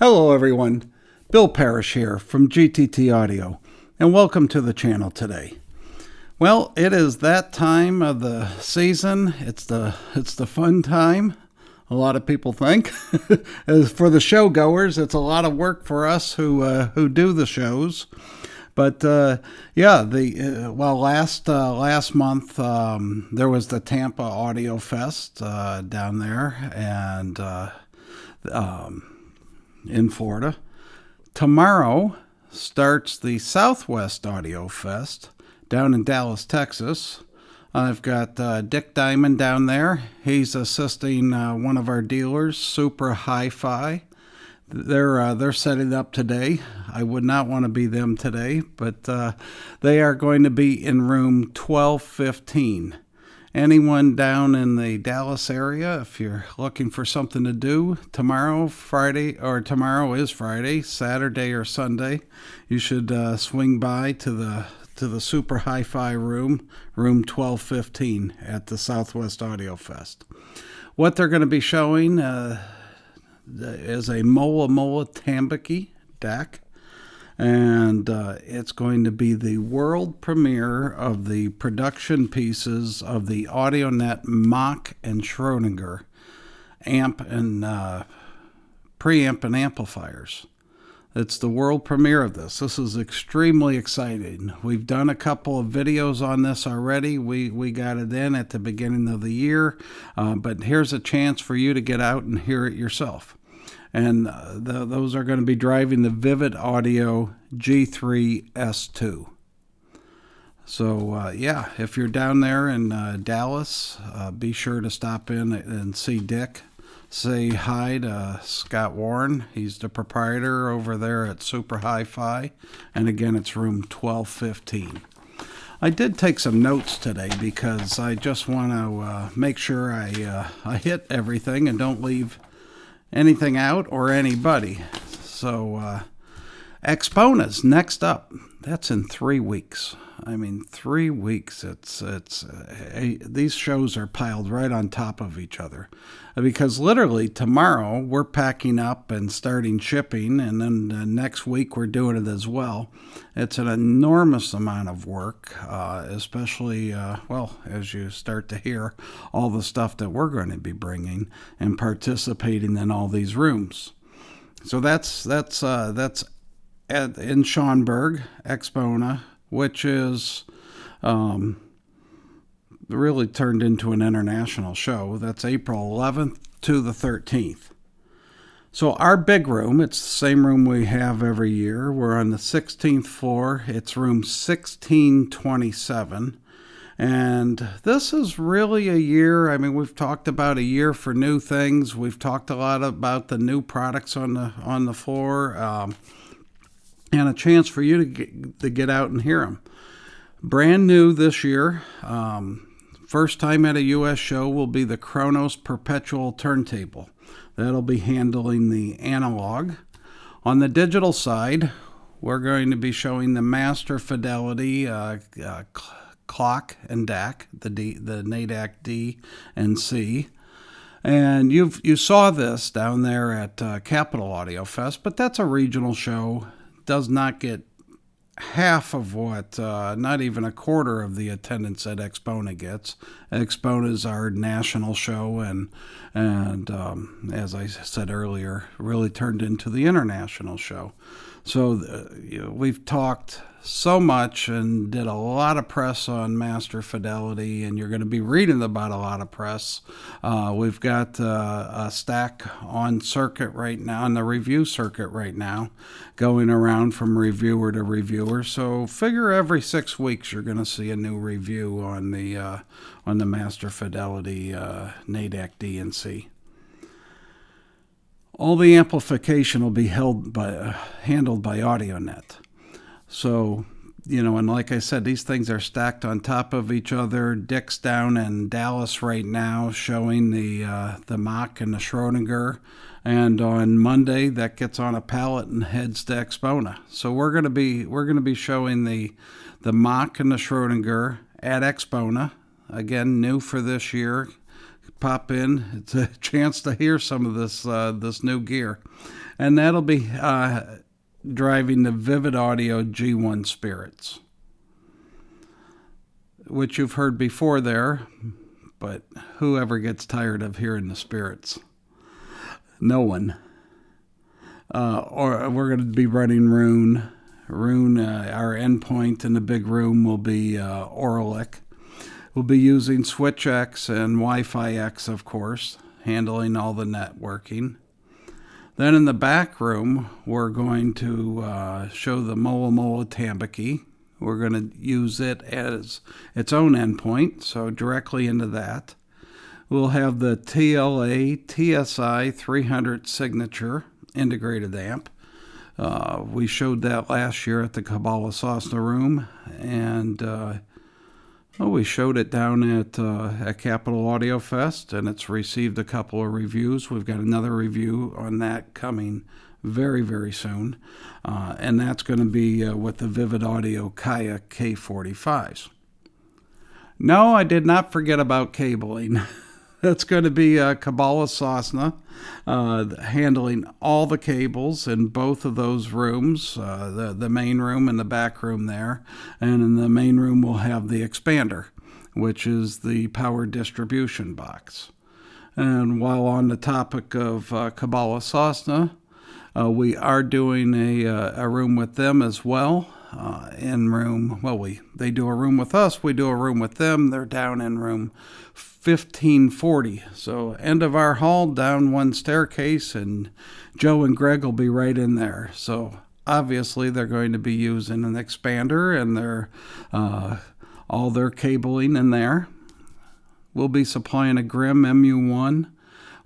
Hello everyone, Bill Parish here from GTT Audio, and welcome to the channel today. Well, it is that time of the season. It's the fun time, a lot of people think. As for the show goers, it's a lot of work for us who do the shows. But last month there was the Tampa Audio Fest down there and in Florida. Tomorrow starts the Southwest Audio Fest down in Dallas, Texas. I've got Dick Diamond down there. He's assisting one of our dealers, Super Hi-Fi. They're setting up today. I would not want to be them today, but they are going to be in room 1215. Anyone down in the Dallas area, if you're looking for something to do tomorrow is Friday, Saturday or Sunday, you should swing by to the Super Hi-Fi room 1215 at the Southwest Audio Fest. What they're going to be showing is a Mola Tambaki DAC. And it's going to be the world premiere of the production pieces of the AudioNet Mach and Schrodinger amp and preamp and amplifiers. It's the world premiere of this. This is extremely exciting. We've done a couple of videos on this already. We got it in at the beginning of the year, but here's a chance for you to get out and hear it yourself. And those are going to be driving the Vivid Audio G3 S2. So, if you're down there in Dallas, be sure to stop in and see Dick. Say hi to Scott Warren. He's the proprietor over there at Super Hi-Fi. And again, it's room 1215. I did take some notes today because I just want to make sure I hit everything and don't leave anything out or anybody. So AXPONA's next up. That's in 3 weeks. I mean, 3 weeks. These shows are piled right on top of each other, because literally tomorrow we're packing up and starting shipping, and then next week we're doing it as well. It's an enormous amount of work, especially as you start to hear all the stuff that we're going to be bringing and participating in all these rooms. So that's in Schaumburg, AXPONA, which is really turned into an international show. That's April 11th to the 13th. So our big room, it's the same room we have every year. We're on the 16th floor. It's room 1627. And this is really a year. I mean, we've talked about a year for new things. We've talked a lot about the new products on the floor. And a chance for you to get out and hear them. Brand new this year, first time at a U.S. show, will be the Kronos Perpetual Turntable. That'll be handling the analog. On the digital side, we're going to be showing the Master Fidelity clock and DAC, the NADAC D and C. And you saw this down there at Capital Audio Fest, but that's a regional show. Does not get half of what, not even a quarter of the attendance that AXPONA gets. AXPONA is our national show, and as I said earlier, really turned into the international show. So we've talked so much and did a lot of press on Master Fidelity, and you're going to be reading about a lot of press. We've got a stack on circuit right now, on the review circuit right now, going around from reviewer to reviewer. So figure every 6 weeks you're going to see a new review on the Master Fidelity NADAC D and C. All the amplification will be handled by AudioNet. So, and like I said, these things are stacked on top of each other. Dick's down in Dallas right now showing the Mach and the Schrodinger. And on Monday, that gets on a pallet and heads to AXPONA. So we're going to be showing the Mach and the Schrodinger at AXPONA. Again, new for this year. pop in. It's a chance to hear some of this new gear. And that'll be driving the Vivid Audio G1 Spirits, which you've heard before there, but whoever gets tired of hearing the Spirits? No one. Or we're going to be running Rune. Our endpoint in the big room will be Orlick. We'll be using Switch X and Wi-Fi X, of course, handling all the networking. Then in the back room, we're going to show the Moa Moa Tambaki. We're going to use it as its own endpoint, so directly into that. We'll have the TLA TSI 300 Signature integrated amp. We showed that last year at the Kubala-Sosna room, and we showed it down at Capitol Audio Fest, and it's received a couple of reviews. We've got another review on that coming very, very soon, and that's going to be with the Vivid Audio Kaya K45s. No, I did not forget about cabling. That's going to be Kubala-Sosna handling all the cables in both of those rooms, the main room and the back room there. And in the main room, we'll have the expander, which is the power distribution box. And while on the topic of Kubala-Sosna, we are doing a room with them as well. They do a room with us, we do a room with them. They're down in room 1540. So end of our hall, down one staircase, and Joe and Greg will be right in there. So obviously they're going to be using an expander and all their cabling in there. We'll be supplying a Grimm MU1,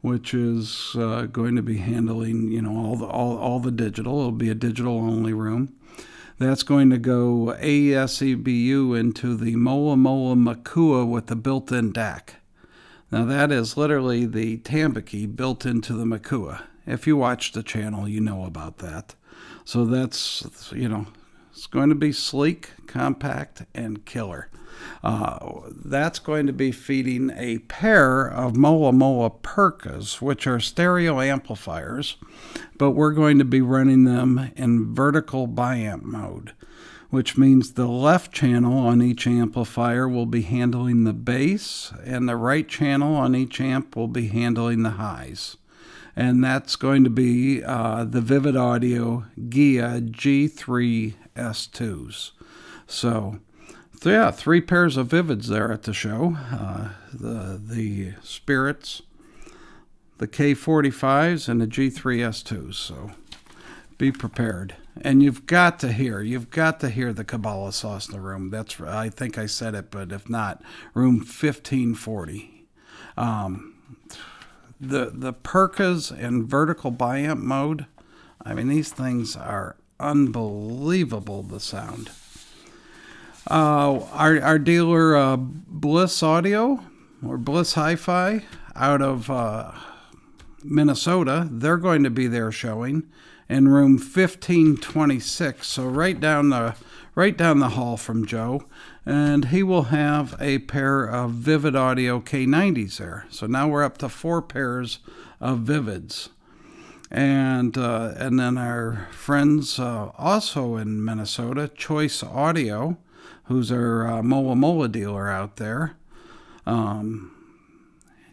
which is going to be handling all the digital. It'll be a digital only room. That's going to go AES-EBU into the Moa Moa Makua with the built-in DAC. Now that is literally the Tambaki built into the Makua. If you watch the channel, you know about that. So that's, it's going to be sleek, compact, and killer. That's going to be feeding a pair of Moa Moa Perkas, which are stereo amplifiers, but we're going to be running them in vertical biamp mode, which means the left channel on each amplifier will be handling the bass, and the right channel on each amp will be handling the highs. And that's going to be the Vivid Audio Gia G3 S2s. So, yeah, 3 pairs of Vivids there at the show. The Spirits, the K45s, and the G3 S2s. So be prepared. And you've got to hear the Kubala-Sosna room. I think I said it, but if not, room 1540. The Perkas in vertical biamp mode, I mean, these things are unbelievable, the sound. Our dealer, Bliss Audio, or Bliss Hi-Fi, out of Minnesota, they're going to be there showing in room 1526, so right down the hall from Joe, and he will have a pair of Vivid Audio K90s there. So now we're up to 4 pairs of Vivids. And then our friends also in Minnesota, Choice Audio, who's our Moa Moa dealer out there.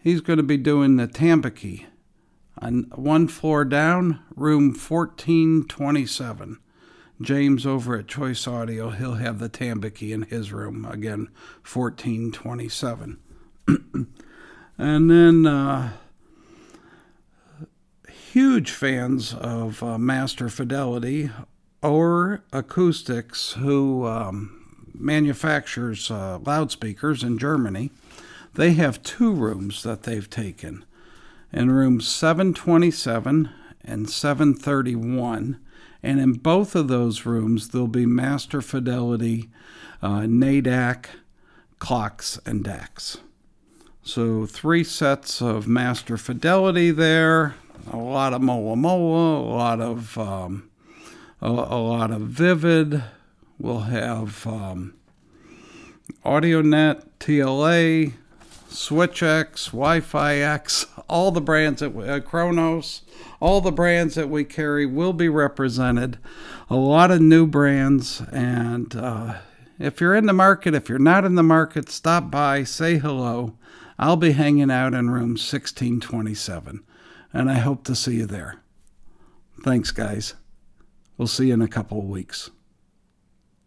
He's going to be doing the Tambaki on 1 floor down, room 1427. James over at Choice Audio, he'll have the Tambaki in his room, again, 1427. And then huge fans of Master Fidelity or Acoustics, who manufactures loudspeakers in Germany. They have 2 rooms that they've taken. In rooms 727 and 731. And in both of those rooms, there'll be Master Fidelity NADAC clocks and DACs. So 3 sets of Master Fidelity there, a lot of Moa Moa, a lot of Vivid. We'll have AudioNet, TLA, Switch X, Wi-Fi X, all the brands that Chronos, all the brands that we carry will be represented. A lot of new brands, and if you're in the market, if you're not in the market, stop by, say hello. I'll be hanging out in room 1627, and I hope to see you there. Thanks, guys. We'll see you in a couple of weeks.